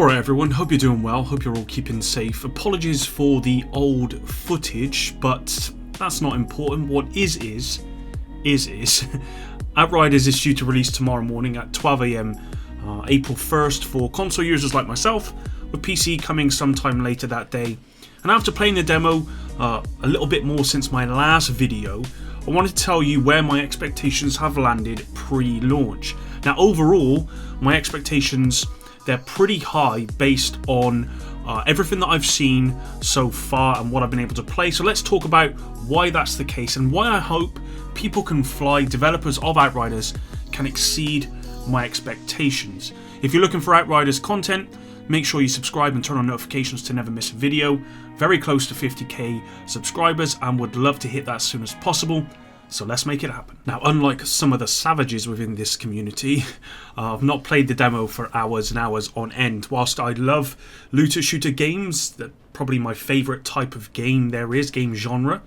Alright everyone, hope you're doing well, hope you're all keeping safe. Apologies for the old footage, but that's not important. What is Outriders is due to release tomorrow morning at 12 AM, April 1st for console users like myself, with PC coming sometime later that day. And after playing the demo a little bit more since my last video, I wanted to tell you where my expectations have landed pre-launch. Now overall, my expectations, they're pretty high based on everything that I've seen so far and what I've been able to play. So let's talk about why that's the case and why I hope People Can Fly, developers of Outriders, can exceed my expectations. If you're looking for Outriders content, make sure you subscribe and turn on notifications to never miss a video. Very close to 50k subscribers and would love to hit that as soon as possible. So let's make it happen. Now, unlike some of the savages within this community, I've not played the demo for hours and hours on end. Whilst I love looter shooter games, that's probably my favourite type of game there is, game genre,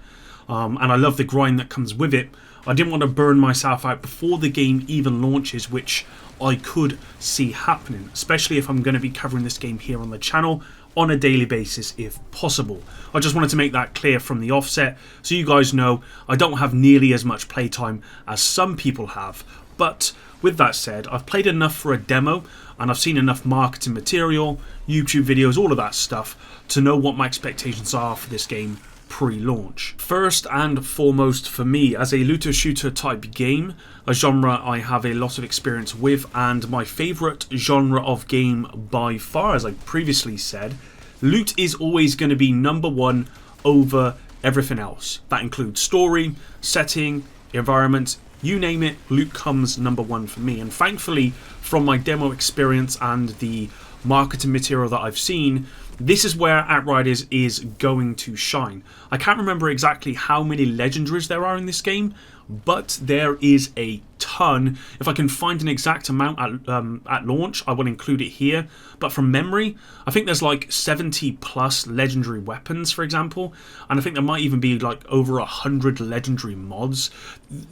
and I love the grind that comes with it, I didn't want to burn myself out before the game even launches, which I could see happening, especially if I'm going to be covering this game here on the channel on a daily basis if possible. I just wanted to make that clear from the offset so you guys know I don't have nearly as much playtime as some people have. But with that said, I've played enough for a demo and I've seen enough marketing material, YouTube videos, all of that stuff to know what my expectations are for this game pre-launch. First and foremost for me, as a looter shooter type game, a genre I have a lot of experience with and my favourite genre of game by far, as I previously said, loot is always going to be number one over everything else. That includes story, setting, environment, you name it, loot comes number one for me. And thankfully, from my demo experience and the marketing material that I've seen, this is where Outriders is going to shine. I can't remember exactly how many legendaries there are in this game, but there is a ton. If I can find an exact amount at launch, I will include it here. But from memory, I think there's like 70 plus legendary weapons, for example, and I think there might even be like over 100 legendary mods.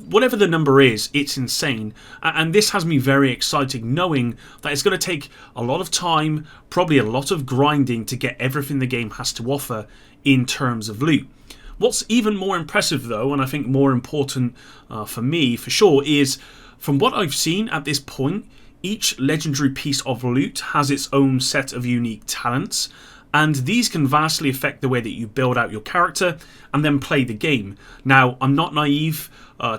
Whatever the number is, it's insane, and this has me very excited, knowing that it's going to take a lot of time, probably a lot of grinding to get everything the game has to offer in terms of loot. What's even more impressive though, and I think more important for me for sure, is from what I've seen at this point, each legendary piece of loot has its own set of unique talents, and these can vastly affect the way that you build out your character and then play the game. Now, I'm not naive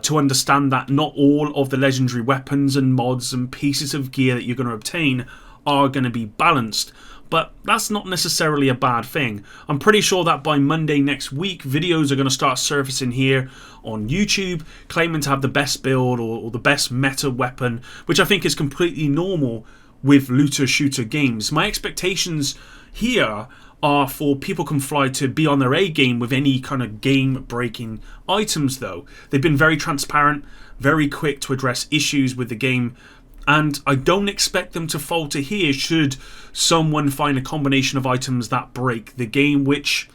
to understand that not all of the legendary weapons and mods and pieces of gear that you're going to obtain are going to be balanced, but that's not necessarily a bad thing. I'm pretty sure that by Monday next week, videos are going to start surfacing here on YouTube claiming to have the best build or the best meta weapon, which I think is completely normal with looter shooter games. My expectations here are for People Can Fly to be on their A game with any kind of game breaking items though. They've been very transparent, very quick to address issues with the game, and I don't expect them to falter here should someone find a combination of items that break the game, which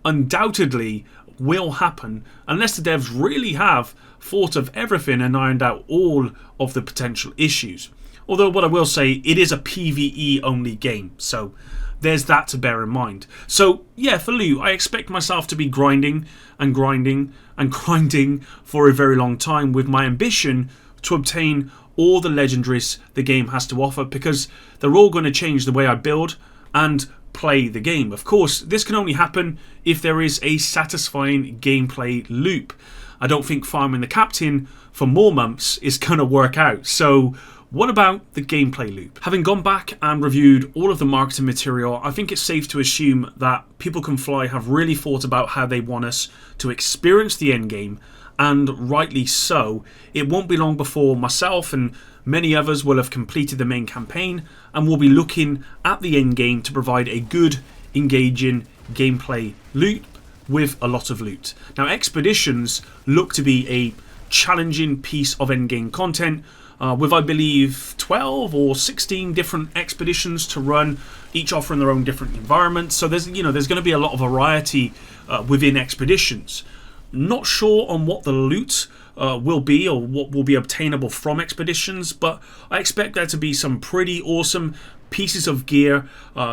undoubtedly will happen unless the devs really have thought of everything and ironed out all of the potential issues. Although what I will say, it is a PvE only game, so there's that to bear in mind. So yeah, for loot, I expect myself to be grinding and grinding and grinding for a very long time, with my ambition to obtain all the legendaries the game has to offer, because they're all going to change the way I build and play the game. Of course, this can only happen if there is a satisfying gameplay loop. I don't think farming the captain for more months is going to work out. So what about the gameplay loop? Having gone back and reviewed all of the marketing material, I think it's safe to assume that People Can Fly have really thought about how they want us to experience the endgame, and rightly so. It won't be long before myself and many others will have completed the main campaign and will be looking at the endgame to provide a good, engaging gameplay loop with a lot of loot. Now, expeditions look to be a challenging piece of endgame content, with I believe 12 or 16 different expeditions to run, each offering their own different environments. So there's going to be a lot of variety within expeditions. Not sure on what the loot will be, or what will be obtainable from Expeditions, but I expect there to be some pretty awesome pieces of gear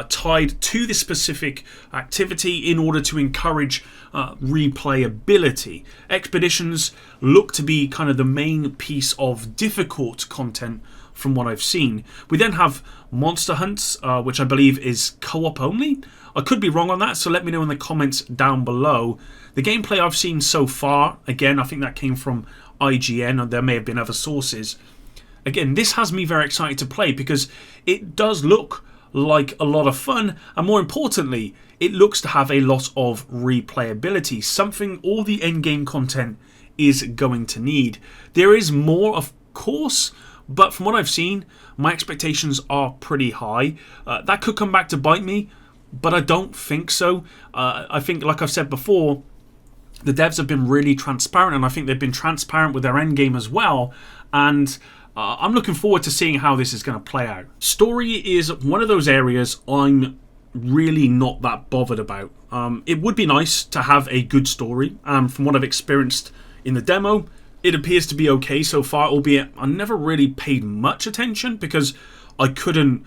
tied to this specific activity in order to encourage replayability. Expeditions look to be kind of the main piece of difficult content from what I've seen. We then have Monster Hunts, which I believe is co-op only. I could be wrong on that, so let me know in the comments down below. The gameplay I've seen so far, again, I think that came from IGN, or there may have been other sources. Again, this has me very excited to play because it does look like a lot of fun, and more importantly, it looks to have a lot of replayability, something all the endgame content is going to need. There is more, of course, but from what I've seen, my expectations are pretty high. That could come back to bite me, but I don't think so. I think, like I've said before, the devs have been really transparent, and I think they've been transparent with their endgame as well, and I'm looking forward to seeing how this is going to play out. Story is one of those areas I'm really not that bothered about. It would be nice to have a good story, and from what I've experienced in the demo, it appears to be okay so far, albeit I never really paid much attention because I couldn't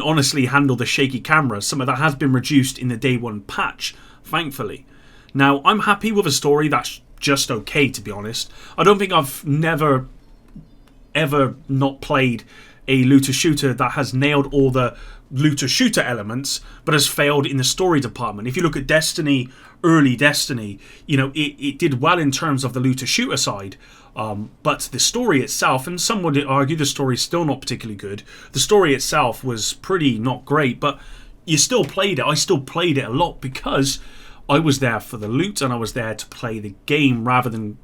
honestly handle the shaky camera. Some of that has been reduced in the day one patch, thankfully. Now, I'm happy with a story that's just okay, to be honest. I don't think I've ever not played a looter shooter that has nailed all the looter shooter elements but has failed in the story department. If you look at Destiny, early Destiny, you know, it did well in terms of the looter shooter side, but the story itself, and some would argue the story is still not particularly good, the story itself was pretty not great, but you still played it. I still played it a lot because I was there for the loot and I was there to play the game rather than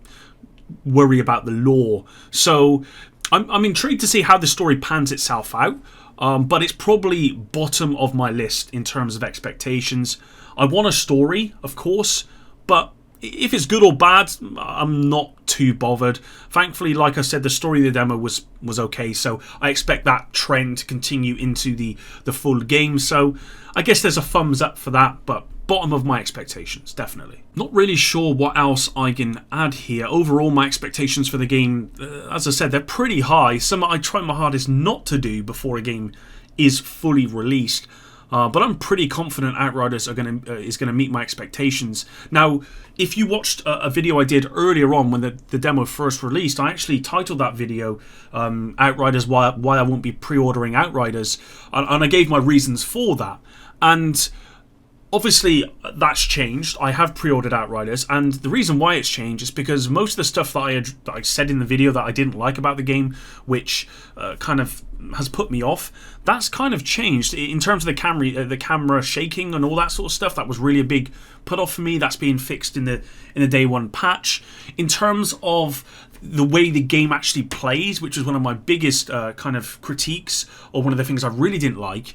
worry about the lore. So I'm intrigued to see how the story pans itself out, but it's probably bottom of my list in terms of expectations. I want a story, of course, but if it's good or bad, I'm not too bothered. Thankfully, like I said, the story of the demo was okay, so I expect that trend to continue into the full game. So I guess there's a thumbs up for that, but bottom of my expectations, definitely. Not really sure what else I can add here. Overall, my expectations for the game, as I said, they're pretty high. Something I try my hardest not to do before a game is fully released. But I'm pretty confident Outriders is going to meet my expectations. Now, if you watched a video I did earlier on when the demo first released, I actually titled that video Outriders, why I won't be pre-ordering Outriders, and I gave my reasons for that. And obviously, that's changed. I have pre-ordered Outriders, and the reason why it's changed is because most of the stuff that I said in the video that I didn't like about the game, which kind of has put me off, that's kind of changed. In terms of the camera shaking and all that sort of stuff, that was really a big put off for me. That's being fixed in the day one patch. In terms of the way the game actually plays, which is one of my biggest kind of critiques, or one of the things I really didn't like,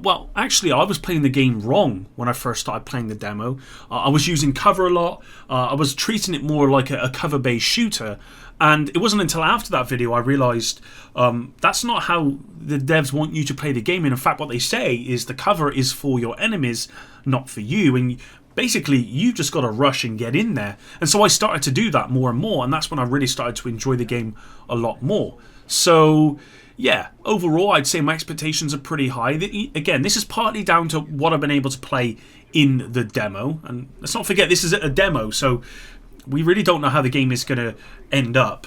well, actually, I was playing the game wrong when I first started playing the demo. I was using cover a lot. I was treating it more like a cover-based shooter. And it wasn't until after that video I realised that's not how the devs want you to play the game. And in fact, what they say is the cover is for your enemies, not for you. And basically, you just got to rush and get in there. And so I started to do that more and more. And that's when I really started to enjoy the game a lot more. So yeah, overall, I'd say my expectations are pretty high. Again, this is partly down to what I've been able to play in the demo. And let's not forget, this is a demo, so we really don't know how the game is going to end up.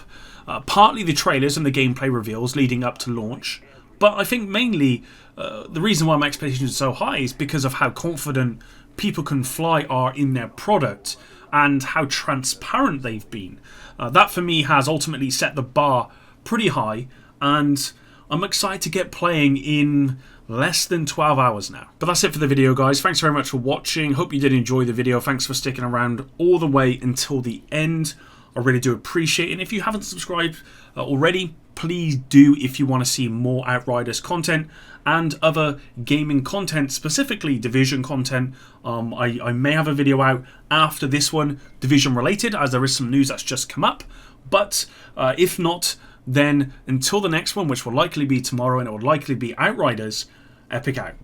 Partly the trailers and the gameplay reveals leading up to launch. But I think mainly the reason why my expectations are so high is because of how confident People Can Fly are in their product and how transparent they've been. That, for me, has ultimately set the bar pretty high, and I'm excited to get playing in less than 12 hours now. But that's it for the video, guys. Thanks very much for watching. Hope you did enjoy the video. Thanks for sticking around all the way until the end. I really do appreciate it. And if you haven't subscribed already, please do if you want to see more Outriders content and other gaming content, specifically Division content. I may have a video out after this one, Division related, as there is some news that's just come up. But if not, then until the next one, which will likely be tomorrow, and it will likely be Outriders, epic out.